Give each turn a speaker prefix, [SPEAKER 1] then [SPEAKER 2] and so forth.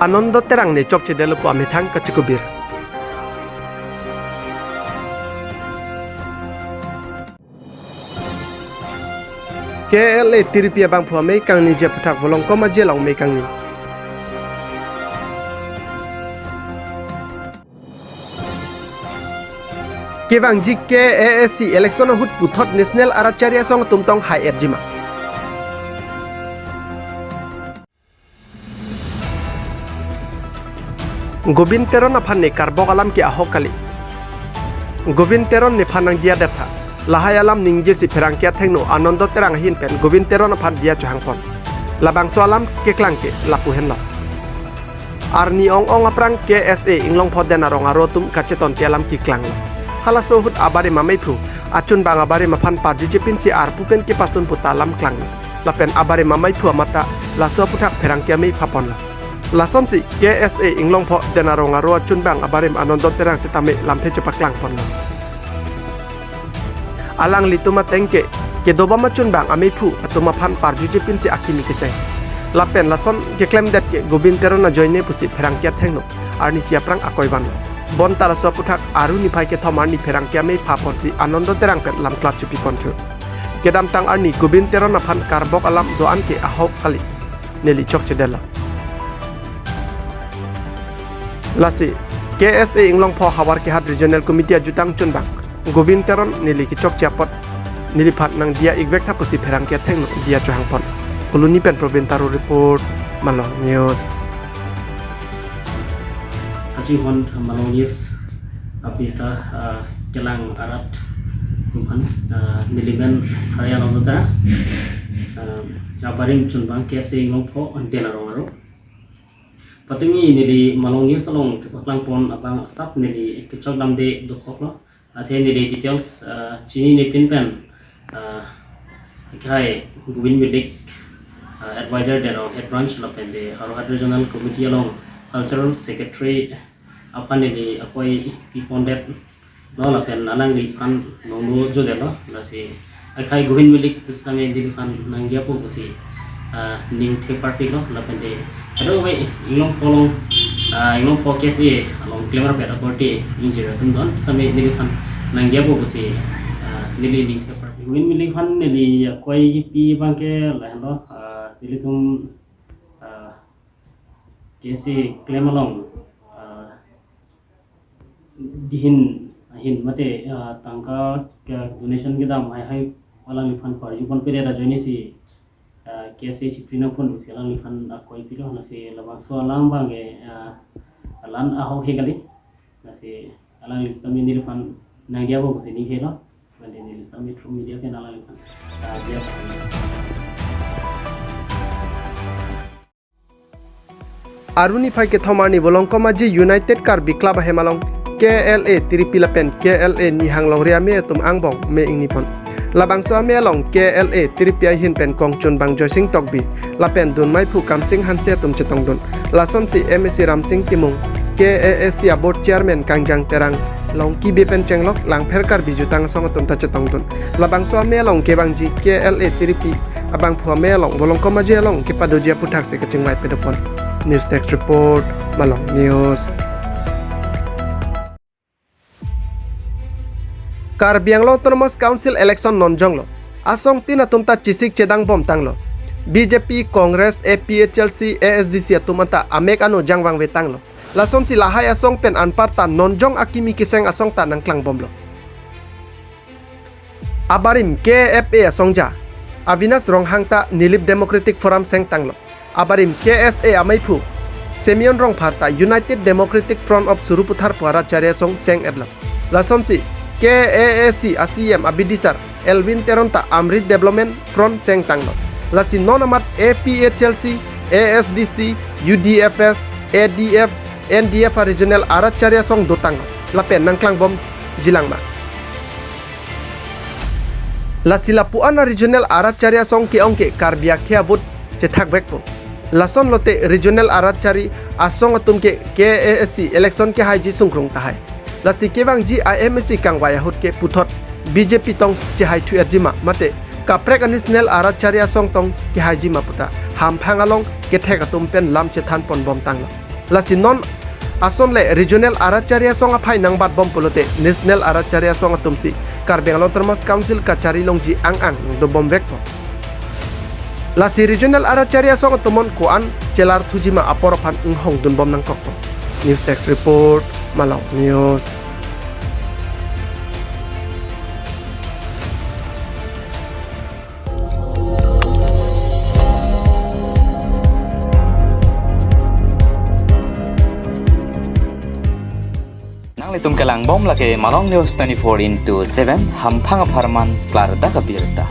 [SPEAKER 1] Anondo terang ne chok chedelo po amethang kachikubir. KLA tiripia bang phu amei kang ni je puthak bolong koma je long mei kang ni. Kebang ji KASC election hut puthot national aracharya song tumtong high jima. Gobind Teron aphan ne karbok alam ki ahok kali. Gobind Teron ne phanang dia datha. Lahai alam ningje si perang kia thengno Anondo terang hin pen Gobind Teron aphan dia chuhangpon. Labang so alam keklang ke lapu henlo. Arni ong aprang KSA inglong phoden arong arotum kacheton ke alam ki klang. Halaso hut abare mamai phu achun bang abare maphan parji jepin si ar puken ki pastun putalam klang. Lapen abare mamai phu amata laso puthak perang kia mei phapon. Lasom si KSA inglong pho denarong aro achun bang abarem Anondo terang sitame lamthe cepak lang pon. Alang lituma tengke ke dobama chun bang amephu atuma phan parju jepin si akimi kesai. Lapen lason ke claim that ke Gobind Teron na joine pusi perang kia thengno arni siaprang akoi ban. Bon tala so puthak aru ni phai ke thomar ni perang kia mei phapon si Anondo terang pet lam klat chupi pon thu. Kedam tang arni Gobind Teron na phan karbok alam doan ke ahok kali neli chok chedela. Lasi KSA inglong pho hawar ke hat regional committee ajutang chunbang Gobind Teron nili ki chok chapot nili phat nang dia igvek tha pusi pherang ke theng dia chuhang pon Koloni pen Probintaro report Malong News
[SPEAKER 2] Aji hon Malong News apita kelang arat tumhan niligan harian ondota jabaring chunbang KSA inglong pho antena rongaro Patingi nili Malong News along kepaklang pon abang sap nili kecok damde dokok lo athe nili details chini ni pinpen kai Gobind Milik advisor dero head branch lo pende Harohat regional committee along cultural secretary apa nili akoi pipondet lo la pen alang li pan nonglo jo delo lasi kai Gobind Milik pusame nili pan nanggia po pusi ning the party lo la pende Aduh, baik, inglong po KSA along Clemmer Pet Authority injira tumdon sampai nilifan nang dia po si nili ning ke party win nilifan nili koi pi bangke lahlo nilitum KSA Clemmer long dihin mate tangka donation ke dam hai walang lifan parju pon pere rajoni si KSA Ciprina pun sialang lifan akoi pilo nasi labang sualang bange alan aho hegali nasi alang listami ni lifan nanggia bo kusi ni helo bande ni listami through media ke alang lifan dia
[SPEAKER 1] Aruni phai ke thomani bolongkoma ji United Car Club hemalong KLA tiripila pen KLA ni hanglong riame tum angbong me ingni pon Labang so ame along KLA tiripia hin pen kong chun bang joising tokbi lapen dun mai phu kam sing hanse tum chetong dun lasom si MSC Ramsing timung KASC board chairman kangjang terang long ki be pen chenglok lang pherkar bijutang song tum ta chetong dun labang so ame along ke bang ji KLA tiripi abang phu ame along bolong koma je along ki padoja puthak se kaching mai pedopon news text report Malong News Karbiang lo Autonomous Council election nonjong lo asong tina tumta chisik chedang bom tang lo BJP Congress APHLC ASDC atumanta amek ano jangwang wetang lo lasom si lahai asong pen anparta nonjong akimi kiseng asong ta nangklang bom lo abarim KFA asongja Avinas ronghangta Nilip Democratic Forum seng tang lo abarim KSA amaipu Semion rong parta United Democratic Front of Suruputhar Puara Charya song seng edlo lasom si KAAC ASIM Abidisar Elvin Teronta Amrit Development Front Seng Tanglo Lasi nonamat APHLC ASDC UDFS ADF NDF Regional Aracharya Song Dotanglo Lapen Nangklang Bom Jilangma Lasi Lapuana Regional Aracharya Song Keongke Karbia Kiabut Cetak Bekpo Lason Lote Regional Arachari Asong Atumke KAAC Election Ke Haji Sungkrung Tahai Lasi kebang ji IMC kang wayahut ke puthot BJP tong ci hai thu erjima mate kaprek national aracharya song tong ki haji maputa ham phangalong ke theka tumpen lam che than pon bom tang lasi non ason le regional aracharia songa phai nang bat bom pulote national aracharia songa tumsi Karbeng Autonomous Council kachari longji ang do bom vekto lasi regional aracharia songa tumon kuan celar thujima apor phan hong dun bom nang kokto news text report Malau News.
[SPEAKER 3] Litum kelang bom lake Malong News 24/7 hampang aparman klar da kabirta.